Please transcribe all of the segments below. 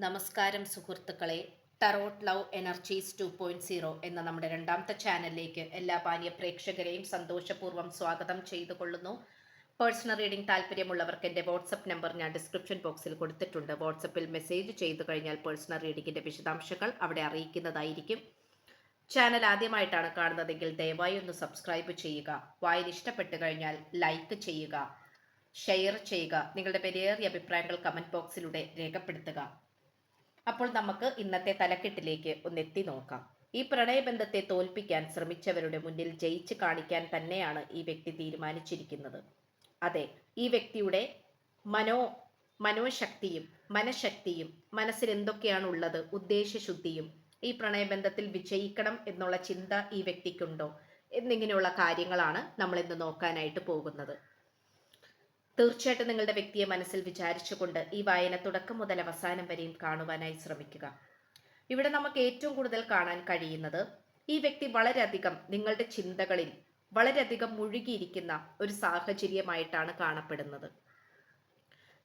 നമസ്കാരം സുഹൃത്തുക്കളെ. Tarot love energies 2.0 എന്ന നമ്മുടെ രണ്ടാമത്തെ ചാനലിലേക്ക് എല്ലാ മാന്യ പ്രേക്ഷകരെയും സന്തോഷപൂർവ്വം സ്വാഗതം ചെയ്തുകൊള്ളുന്നു. പേഴ്സണൽ റീഡിംഗ് താല്പര്യമുള്ളവർക്ക് എൻ്റെ വാട്സപ്പ് നമ്പർ ഞാൻ ഡിസ്ക്രിപ്ഷൻ ബോക്സിൽ കൊടുത്തിട്ടുണ്ട്. വാട്സപ്പിൽ മെസ്സേജ് ചെയ്തു കഴിഞ്ഞാൽ പേഴ്സണൽ റീഡിങ്ങിൻ്റെ വിശദാംശങ്ങൾ അവിടെ അറിയിക്കുന്നതായിരിക്കും. ചാനൽ ആദ്യമായിട്ടാണ് കാണുന്നതെങ്കിൽ ദയവായി ഒന്ന് സബ്സ്ക്രൈബ് ചെയ്യുക. വായന ഇഷ്ടപ്പെട്ടു കഴിഞ്ഞാൽ ലൈക്ക് ചെയ്യുക, ഷെയർ ചെയ്യുക. നിങ്ങളുടെ വിലയേറിയ അഭിപ്രായങ്ങൾ കമൻറ്റ് ബോക്സിലൂടെ രേഖപ്പെടുത്തുക. അപ്പോൾ നമുക്ക് ഇന്നത്തെ തലക്കെട്ടിലേക്ക് ഒന്നെത്തി നോക്കാം. ഈ പ്രണയബന്ധത്തെ തോൽപ്പിക്കാൻ ശ്രമിച്ചവരുടെ മുന്നിൽ ജയിച്ച് കാണിക്കാൻ തന്നെയാണ് ഈ വ്യക്തി തീരുമാനിച്ചിരിക്കുന്നത്. അതെ, ഈ വ്യക്തിയുടെ മനോശക്തിയും മനഃശക്തിയും മനസ്സിൽ എന്തൊക്കെയാണ് ഉള്ളത്, ഉദ്ദേശശുദ്ധിയും ഈ പ്രണയബന്ധത്തിൽ വിജയിക്കണം എന്നുള്ള ചിന്ത ഈ വ്യക്തിക്കുണ്ടോ എന്നിങ്ങനെയുള്ള കാര്യങ്ങളാണ് നമ്മൾ ഇന്ന് നോക്കാനായിട്ട് പോകുന്നത്. തീർച്ചയായിട്ടും നിങ്ങളുടെ വ്യക്തിയെ മനസ്സിൽ വിചാരിച്ചുകൊണ്ട് ഈ വായന തുടക്കം മുതൽ അവസാനം വരെയും കാണുവാനായി ശ്രമിക്കുക. ഇവിടെ നമുക്ക് ഏറ്റവും കൂടുതൽ കാണാൻ കഴിയുന്നത് ഈ വ്യക്തി വളരെയധികം നിങ്ങളുടെ ചിന്തകളിൽ വളരെയധികം മുഴുകിയിരിക്കുന്ന ഒരു സാഹചര്യമായിട്ടാണ് കാണപ്പെടുന്നത്.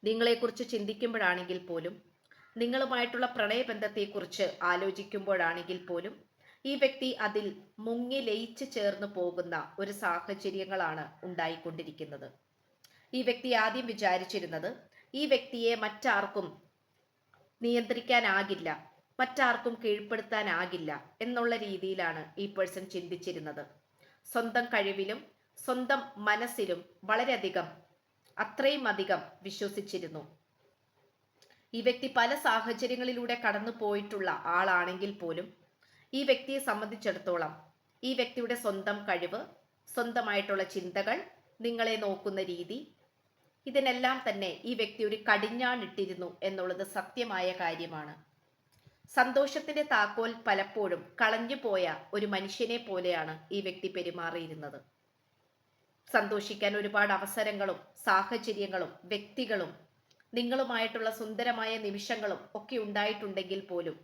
നിങ്ങളെക്കുറിച്ച് ചിന്തിക്കുമ്പോഴാണെങ്കിൽ പോലും, നിങ്ങളുമായിട്ടുള്ള പ്രണയബന്ധത്തെക്കുറിച്ച് ആലോചിക്കുമ്പോഴാണെങ്കിൽ പോലും ഈ വ്യക്തി അതിൽ മുങ്ങി ലയിച്ച് ചേർന്ന് പോകുന്ന ഒരു സാഹചര്യങ്ങളാണ് ഉണ്ടായിക്കൊണ്ടിരിക്കുന്നത്. ഈ വ്യക്തി ആദ്യം വിചാരിച്ചിരുന്നത് ഈ വ്യക്തിയെ മറ്റാർക്കും നിയന്ത്രിക്കാനാകില്ല, മറ്റാർക്കും കീഴ്പ്പെടുത്താനാകില്ല എന്നുള്ള രീതിയിലാണ് ഈ പേഴ്സൺ ചിന്തിച്ചിരുന്നത്. സ്വന്തം കഴിവിലും സ്വന്തം മനസ്സിലും വളരെയധികം അത്രയും അധികം വിശ്വസിച്ചിരുന്നു. ഈ വ്യക്തി പല സാഹചര്യങ്ങളിലൂടെ കടന്നു പോയിട്ടുള്ള ആളാണെങ്കിൽ പോലും ഈ വ്യക്തിയെ സംബന്ധിച്ചിടത്തോളം ഈ വ്യക്തിയുടെ സ്വന്തം കഴിവ്, സ്വന്തമായിട്ടുള്ള ചിന്തകൾ, നിങ്ങളെ നോക്കുന്ന രീതി, ഇതിനെല്ലാം തന്നെ ഈ വ്യക്തി ഒരു കടിഞ്ഞാണിട്ടിരുന്നു എന്നുള്ളത് സത്യമായ കാര്യമാണ്. സന്തോഷത്തിന്റെ താക്കോൽ പലപ്പോഴും കളഞ്ഞുപോയ ഒരു മനുഷ്യനെ പോലെയാണ് ഈ വ്യക്തി പെരുമാറിയിരുന്നത്. സന്തോഷിക്കാൻ ഒരുപാട് അവസരങ്ങളും സാഹചര്യങ്ങളും വ്യക്തികളും നിങ്ങളുമായിട്ടുള്ള സുന്ദരമായ നിമിഷങ്ങളും ഒക്കെ ഉണ്ടായിട്ടുണ്ടെങ്കിൽ പോലും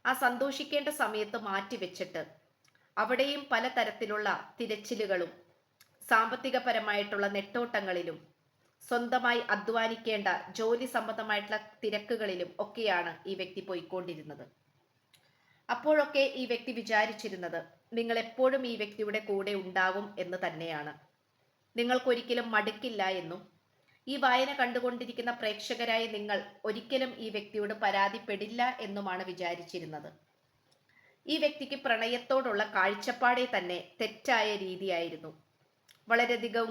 ആ സന്തോഷിക്കേണ്ട സമയത്ത് മാറ്റിവെച്ചിട്ട് അവിടെയും പലതരത്തിലുള്ള തിരച്ചിലുകളും സാമ്പത്തികപരമായിട്ടുള്ള നെട്ടോട്ടങ്ങളിലും സ്വന്തമായി അധ്വാനിക്കേണ്ട ജോലി സംബന്ധമായിട്ടുള്ള തിരക്കുകളിലും ഒക്കെയാണ് ഈ വ്യക്തി പോയിക്കൊണ്ടിരുന്നത്. അപ്പോഴൊക്കെ ഈ വ്യക്തി വിചാരിച്ചിരുന്നത് നിങ്ങൾ എപ്പോഴും ഈ വ്യക്തിയുടെ കൂടെ ഉണ്ടാകും എന്ന് തന്നെയാണ്. നിങ്ങൾക്കൊരിക്കലും മടുക്കില്ല എന്നും ഈ വായന കണ്ടുകൊണ്ടിരിക്കുന്ന പ്രേക്ഷകരായ നിങ്ങൾ ഒരിക്കലും ഈ വ്യക്തിയോട് പരാതിപ്പെടില്ല എന്നുമാണ് വിചാരിച്ചിരുന്നത്. ഈ വ്യക്തിക്ക് പ്രണയത്തോടുള്ള കാഴ്ചപ്പാടേ തന്നെ തെറ്റായ രീതിയായിരുന്നു. വളരെയധികം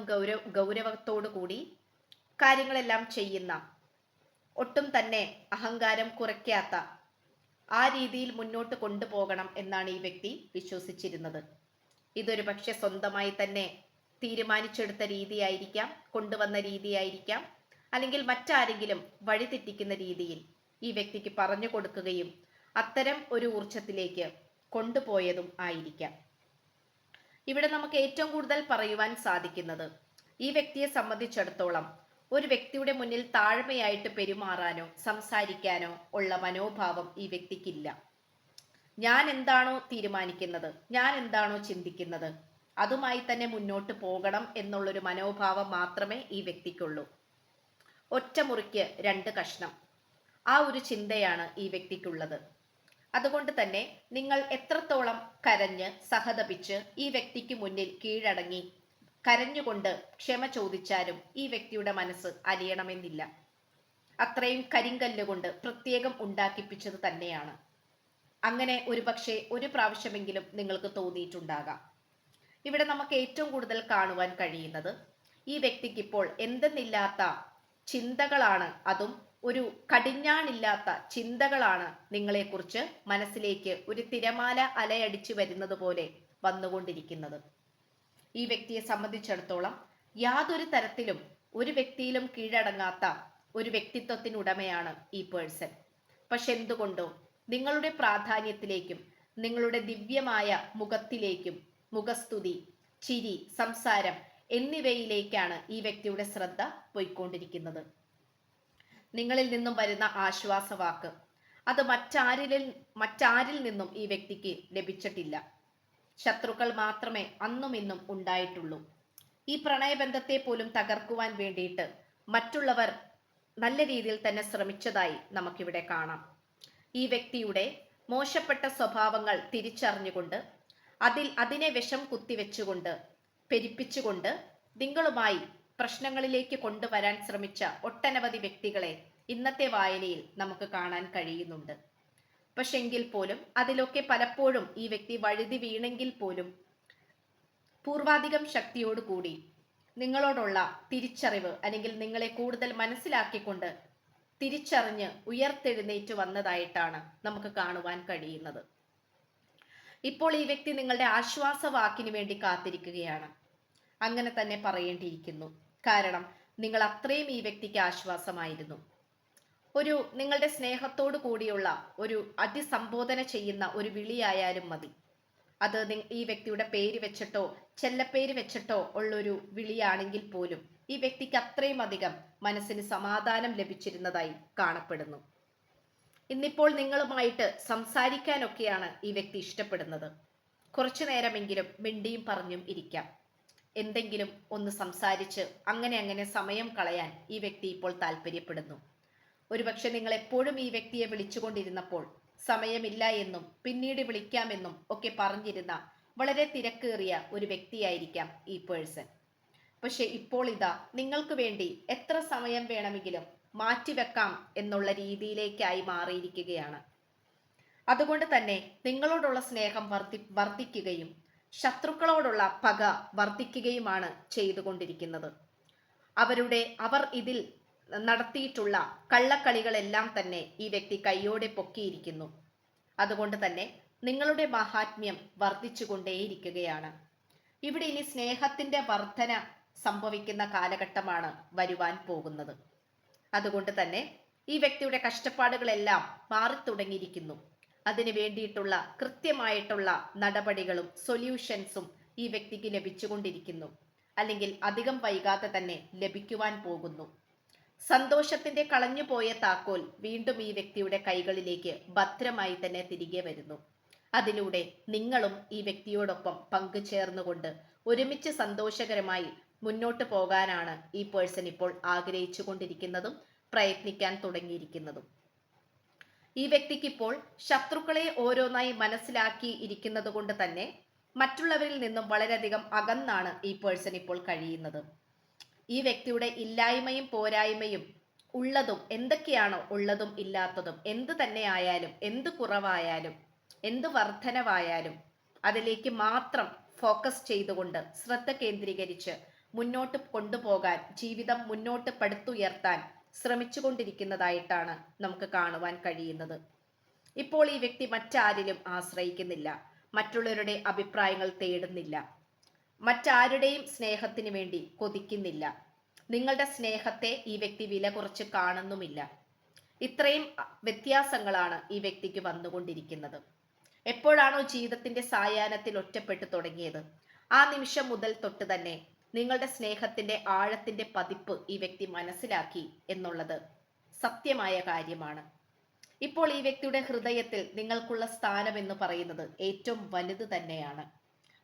ഗൗരവത്തോടു കൂടി കാര്യങ്ങളെല്ലാം ചെയ്യുന്ന, ഒട്ടും തന്നെ അഹങ്കാരം കുറയ്ക്കാത്ത ആ രീതിയിൽ മുന്നോട്ട് കൊണ്ടുപോകണം എന്നാണ് ഈ വ്യക്തി വിശ്വസിച്ചിരുന്നത്. ഇതൊരു പക്ഷെ സ്വന്തമായി തന്നെ തീരുമാനിച്ചെടുത്ത രീതിയായിരിക്കാം, കൊണ്ടുവന്ന രീതിയായിരിക്കാം, അല്ലെങ്കിൽ മറ്റാരെങ്കിലും വഴിതെറ്റിക്കുന്ന രീതിയിൽ ഈ വ്യക്തിക്ക് പറഞ്ഞു കൊടുക്കുകയും അത്തരം ഒരു ഊർജത്തിലേക്ക് കൊണ്ടുപോയതും ആയിരിക്കാം. ഇവിടെ നമുക്ക് ഏറ്റവും കൂടുതൽ പറയുവാൻ സാധിക്കുന്നത് ഈ വ്യക്തിയെ സംബന്ധിച്ചിടത്തോളം ഒരു വ്യക്തിയുടെ മുന്നിൽ താഴ്മയായിട്ട് പെരുമാറാനോ സംസാരിക്കാനോ ഉള്ള മനോഭാവം ഈ വ്യക്തിക്കില്ല. ഞാൻ എന്താണോ തീരുമാനിക്കുന്നത്, ഞാൻ എന്താണോ ചിന്തിക്കുന്നത്, അതുമായി തന്നെ മുന്നോട്ട് പോകണം എന്നുള്ളൊരു മനോഭാവം മാത്രമേ ഈ വ്യക്തിക്കുള്ളൂ. ഒറ്റമുറിക്ക് രണ്ട് കഷ്ണം, ആ ഒരു ചിന്തയാണ് ഈ വ്യക്തിക്കുള്ളത്. അതുകൊണ്ട് തന്നെ നിങ്ങൾ എത്രത്തോളം കരഞ്ഞ് സഹതപിച്ച് ഈ വ്യക്തിക്ക് മുന്നിൽ കീഴടങ്ങി കരഞ്ഞുകൊണ്ട് ക്ഷമ ചോദിച്ചാലും ഈ വ്യക്തിയുടെ മനസ്സ് അലിയണമെന്നില്ല. അത്രയും കരിങ്കല്ലുകൊണ്ട് പ്രത്യേകം ഉണ്ടാക്കിപ്പിച്ചത് തന്നെയാണ്. അങ്ങനെ ഒരുപക്ഷെ ഒരു പ്രാവശ്യമെങ്കിലും നിങ്ങൾക്ക് തോന്നിയിട്ടുണ്ടാകാം. ഇവിടെ നമുക്ക് ഏറ്റവും കൂടുതൽ കാണുവാൻ കഴിയുന്നത് ഈ വ്യക്തിക്ക് ഇപ്പോൾ എന്തെന്നില്ലാത്ത ചിന്തകളാണ്, അതും ഒരു കടിഞ്ഞാണില്ലാത്ത ചിന്തകളാണ് നിങ്ങളെക്കുറിച്ച് മനസ്സിലേക്ക് ഒരു തിരമാല അലയടിച്ചു വരുന്നത് പോലെ വന്നുകൊണ്ടിരിക്കുന്നത്. ഈ വ്യക്തിയെ സംബന്ധിച്ചിടത്തോളം യാതൊരു തരത്തിലും ഒരു വ്യക്തിയിലും കീഴടങ്ങാത്ത ഒരു വ്യക്തിത്വത്തിനുടമയാണ് ഈ പേഴ്സൺ. പക്ഷെ എന്തുകൊണ്ടോ നിങ്ങളുടെ പ്രാധാന്യത്തിലേക്കും നിങ്ങളുടെ ദിവ്യമായ മുഖത്തിലേക്കും, മുഖസ്തുതി, ചിരി, സംസാരം എന്നിവയിലേക്കാണ് ഈ വ്യക്തിയുടെ ശ്രദ്ധ പോയിക്കൊണ്ടിരിക്കുന്നത്. നിങ്ങളിൽ നിന്നും വരുന്ന ആശ്വാസവാക്ക് അത് മറ്റാരിൽ നിന്നും ഈ വ്യക്തിക്ക് ലഭിച്ചിട്ടില്ല. ശത്രുക്കൾ മാത്രമേ അന്നും ഇന്നും ഉണ്ടായിട്ടുള്ളൂ. ഈ പ്രണയബന്ധത്തെ പോലും തകർക്കുവാൻ വേണ്ടിയിട്ട് മറ്റുള്ളവർ നല്ല രീതിയിൽ തന്നെ ശ്രമിച്ചതായി നമുക്കിവിടെ കാണാം. ഈ വ്യക്തിയുടെ മോശപ്പെട്ട സ്വഭാവങ്ങൾ തിരിച്ചറിഞ്ഞുകൊണ്ട് അതിനെ വിഷം കുത്തിവെച്ചുകൊണ്ട് പെരുപ്പിച്ചുകൊണ്ട് നിങ്ങളുമായി പ്രശ്നങ്ങളിലേക്ക് കൊണ്ടുവരാൻ ശ്രമിച്ച ഒട്ടനവധി വ്യക്തികളെ ഇന്നത്തെ വായനയിൽ നമുക്ക് കാണാൻ കഴിയുന്നുണ്ട്. പക്ഷെ എങ്കിൽ പോലും അതിലൊക്കെ പലപ്പോഴും ഈ വ്യക്തി വഴുതി വീണെങ്കിൽ പോലും പൂർവാധികം ശക്തിയോടുകൂടി നിങ്ങളോടുള്ള തിരിച്ചറിവ് അല്ലെങ്കിൽ നിങ്ങളെ കൂടുതൽ മനസ്സിലാക്കിക്കൊണ്ട് തിരിച്ചറിഞ്ഞ് ഉയർത്തെഴുന്നേറ്റ് വന്നതായിട്ടാണ് നമുക്ക് കാണുവാൻ കഴിയുന്നത്. ഇപ്പോൾ ഈ വ്യക്തി നിങ്ങളുടെ ആശ്വാസവാക്കിന് വേണ്ടി കാത്തിരിക്കുകയാണ്. അങ്ങനെ തന്നെ പറയേണ്ടിയിരിക്കുന്നു. കാരണം നിങ്ങൾ അത്രയും ഈ വ്യക്തിക്ക് ആശ്വാസമായിരുന്നു. നിങ്ങളുടെ സ്നേഹത്തോടു കൂടിയുള്ള ഒരു അതിസംബോധന ചെയ്യുന്ന ഒരു വിളിയായാലും മതി. അത് ഈ വ്യക്തിയുടെ പേര് വെച്ചിട്ടോ ചെല്ലപ്പേര് വെച്ചിട്ടോ ഉള്ളൊരു വിളിയാണെങ്കിൽ പോലും ഈ വ്യക്തിക്ക് അത്രയും അധികം മനസ്സിന് സമാധാനം ലഭിച്ചിരുന്നതായി കാണപ്പെടുന്നു. ഇന്നിപ്പോൾ നിങ്ങളുമായിട്ട് സംസാരിക്കാനൊക്കെയാണ് ഈ വ്യക്തി ഇഷ്ടപ്പെടുന്നത്. കുറച്ചു നേരമെങ്കിലും മിണ്ടിയും പറഞ്ഞും ഇരിക്കാം, എന്തെങ്കിലും ഒന്ന് സംസാരിച്ച് അങ്ങനെ സമയം കളയാൻ ഈ വ്യക്തി ഇപ്പോൾ താല്പര്യപ്പെടുന്നു. ഒരുപക്ഷെ നിങ്ങൾ എപ്പോഴും ഈ വ്യക്തിയെ വിളിച്ചുകൊണ്ടിരുന്നപ്പോൾ സമയമില്ല എന്നും പിന്നീട് വിളിക്കാമെന്നും ഒക്കെ പറഞ്ഞിരുന്ന വളരെ തിരക്കേറിയ ഒരു വ്യക്തിയായിരിക്കാം ഈ പേഴ്സൺ. പക്ഷെ ഇപ്പോൾ ഇതാ നിങ്ങൾക്ക് വേണ്ടി എത്ര സമയം വേണമെങ്കിലും മാറ്റിവെക്കാം എന്നുള്ള രീതിയിലേക്കായി മാറിയിരിക്കുകയാണ്. അതുകൊണ്ട് തന്നെ നിങ്ങളോടുള്ള സ്നേഹം വർദ്ധിക്കുകയും ശത്രുക്കളോടുള്ള പക വർദ്ധിക്കുകയുമാണ് ചെയ്തുകൊണ്ടിരിക്കുന്നത്. അവർ ഇതിൽ നടത്തിയിട്ടുള്ള കള്ളക്കളികളെല്ലാം തന്നെ ഈ വ്യക്തി കൈയോടെ പൊക്കിയിരിക്കുന്നു. അതുകൊണ്ട് തന്നെ നിങ്ങളുടെ മഹാത്മ്യം വർദ്ധിച്ചുകൊണ്ടേയിരിക്കുകയാണ്. ഇവിടെ ഇനി സ്നേഹത്തിന്റെ വർധന സംഭവിക്കുന്ന കാലഘട്ടമാണ് വരുവാൻ പോകുന്നത്. അതുകൊണ്ട് തന്നെ ഈ വ്യക്തിയുടെ കഷ്ടപ്പാടുകളെല്ലാം മാറിത്തുടങ്ങിയിരിക്കുന്നു. അതിനു വേണ്ടിയിട്ടുള്ള കൃത്യമായിട്ടുള്ള നടപടികളും സൊല്യൂഷൻസും ഈ വ്യക്തിക്ക് ലഭിച്ചുകൊണ്ടിരിക്കുന്നു, അല്ലെങ്കിൽ അധികം വൈകാതെ തന്നെ ലഭിക്കുവാൻ പോകുന്നു. സന്തോഷത്തിന്റെ കളഞ്ഞുപോയ താക്കോൽ വീണ്ടും ഈ വ്യക്തിയുടെ കൈകളിലേക്ക് ഭദ്രമായി തന്നെ തിരികെ വരുന്നു. അതിലൂടെ നിങ്ങളും ഈ വ്യക്തിയോടൊപ്പം പങ്കുചേർന്നുകൊണ്ട് ഒരുമിച്ച് സന്തോഷകരമായി മുന്നോട്ട് പോകാനാണ് ഈ പേഴ്സൺ ഇപ്പോൾ ആഗ്രഹിച്ചു കൊണ്ടിരിക്കുന്നതും പ്രയത്നിക്കാൻ തുടങ്ങിയിരിക്കുന്നതും. ഈ വ്യക്തിക്കിപ്പോൾ ശത്രുക്കളെ ഓരോന്നായി മനസ്സിലാക്കി ഇരിക്കുന്നത് കൊണ്ട് തന്നെ മറ്റുള്ളവരിൽ നിന്നും വളരെയധികം അകന്നാണ് ഈ പേഴ്സൺ ഇപ്പോൾ കഴിയുന്നത്. ഈ വ്യക്തിയുടെ ഇല്ലായ്മയും പോരായ്മയും ഉള്ളതും എന്തൊക്കെയാണോ ഉള്ളതും ഇല്ലാത്തതും എന്ത് തന്നെ ആയാലും, എന്ത് കുറവായാലും, എന്ത് വർധനവായാലും അതിലേക്ക് മാത്രം ഫോക്കസ് ചെയ്തുകൊണ്ട് ശ്രദ്ധ കേന്ദ്രീകരിച്ച് മുന്നോട്ട് കൊണ്ടുപോകാൻ, ജീവിതം മുന്നോട്ട് പടുത്തുയർത്താൻ ശ്രമിച്ചുകൊണ്ടിരിക്കുന്നതായിട്ടാണ് നമുക്ക് കാണുവാൻ കഴിയുന്നത്. ഇപ്പോൾ ഈ വ്യക്തി മറ്റാരിലും ആശ്രയിക്കുന്നില്ല, മറ്റുള്ളവരുടെ അഭിപ്രായങ്ങൾ തേടുന്നില്ല, മറ്റാരുടെയും സ്നേഹത്തിന് വേണ്ടി കൊതിക്കുന്നില്ല. നിങ്ങളുടെ സ്നേഹത്തെ ഈ വ്യക്തി വില കുറച്ച് കാണുന്നുമില്ല. ഇത്രയും വ്യത്യാസങ്ങളാണ് ഈ വ്യക്തിക്ക് വന്നുകൊണ്ടിരിക്കുന്നത്. എപ്പോഴാണോ ജീവിതത്തിന്റെ സായാഹ്നത്തിൽ ഒറ്റപ്പെട്ടു തുടങ്ങിയത് ആ നിമിഷം മുതൽ തൊട്ട് തന്നെ നിങ്ങളുടെ സ്നേഹത്തിന്റെ ആഴത്തിന്റെ പതിപ്പ് ഈ വ്യക്തി മനസ്സിലാക്കി എന്നുള്ളത് സത്യമായ കാര്യമാണ്. ഇപ്പോൾ ഈ വ്യക്തിയുടെ ഹൃദയത്തിൽ നിങ്ങൾക്കുള്ള സ്ഥാനം എന്ന് പറയുന്നത് ഏറ്റവും വലുത് തന്നെയാണ്.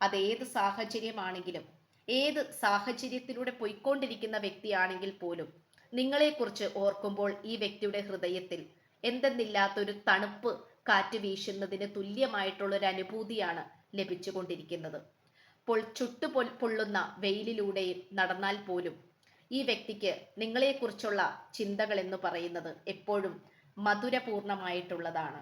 അത് ഏത് സാഹചര്യമാണെങ്കിലും, ഏത് സാഹചര്യത്തിലൂടെ പോയിക്കൊണ്ടിരിക്കുന്ന വ്യക്തിയാണെങ്കിൽ പോലും നിങ്ങളെക്കുറിച്ച് ഓർക്കുമ്പോൾ ഈ വ്യക്തിയുടെ ഹൃദയത്തിൽ എന്തെന്നില്ലാത്തൊരു തണുപ്പ് കാറ്റ് വീശുന്നതിന് തുല്യമായിട്ടുള്ളൊരു അനുഭൂതിയാണ് ലഭിച്ചുകൊണ്ടിരിക്കുന്നത്. പൊള്ളുന്ന വെയിലിലൂടെയും നടന്നാൽ പോലും ഈ വ്യക്തിക്ക് നിങ്ങളെക്കുറിച്ചുള്ള ചിന്തകൾ എന്ന് പറയുന്നത് എപ്പോഴും മധുരപൂർണമായിട്ടുള്ളതാണ്.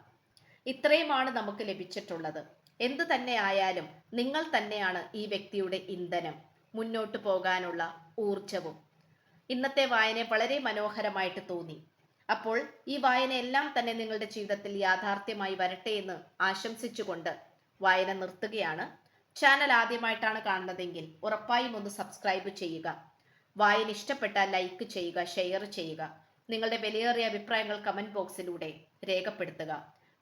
ഇത്രയുമാണ് നമുക്ക് ലഭിച്ചിട്ടുള്ളത്. എന്തു തന്നെ ആയാലും നിങ്ങൾ തന്നെയാണ് ഈ വ്യക്തിയുടെ ഇന്ധനം, മുന്നോട്ട് പോകാനുള്ള ഊർജവും. ഇന്നത്തെ വായന വളരെ മനോഹരമായിട്ട് തോന്നി. അപ്പോൾ ഈ വായന എല്ലാം തന്നെ നിങ്ങളുടെ ജീവിതത്തിൽ യാഥാർത്ഥ്യമായി വരട്ടെ എന്ന് ആശംസിച്ചുകൊണ്ട് വായന നിർത്തുകയാണ്. ചാനൽ ആദ്യമായിട്ടാണ് കാണുന്നതെങ്കിൽ ഉറപ്പായും ഒന്ന് സബ്സ്ക്രൈബ് ചെയ്യുക. വായന ഇഷ്ടപ്പെട്ടാൽ ലൈക്ക് ചെയ്യുക, ഷെയർ ചെയ്യുക. നിങ്ങളുടെ വിലയേറിയ അഭിപ്രായങ്ങൾ കമന്റ് ബോക്സിലൂടെ രേഖപ്പെടുത്തുക.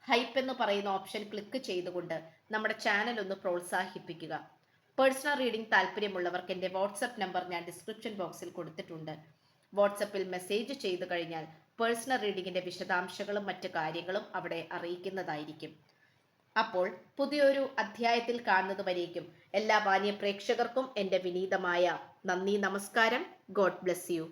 ഹൈപ്പ് എന്ന് പറയുന്ന ഓപ്ഷൻ ക്ലിക്ക് ചെയ്തുകൊണ്ട് നമ്മുടെ ചാനൽ ഒന്ന് പ്രോത്സാഹിപ്പിക്കുക. പേഴ്സണൽ റീഡിംഗ് താല്പര്യമുള്ളവർക്ക് എൻ്റെ വാട്സപ്പ് നമ്പർ ഞാൻ ഡിസ്ക്രിപ്ഷൻ ബോക്സിൽ കൊടുത്തിട്ടുണ്ട്. വാട്സപ്പിൽ മെസ്സേജ് ചെയ്തു കഴിഞ്ഞാൽ പേഴ്സണൽ റീഡിങ്ങിന്റെ വിശദാംശങ്ങളും മറ്റു കാര്യങ്ങളും അവിടെ അറിയിക്കുന്നതായിരിക്കും. അപ്പോൾ പുതിയൊരു അധ്യായത്തിൽ കാണുന്നത് വരേക്കും എല്ലാ മാന്യ പ്രേക്ഷകർക്കും എൻ്റെ വിനീതമായ നന്ദി, നമസ്കാരം. God bless you.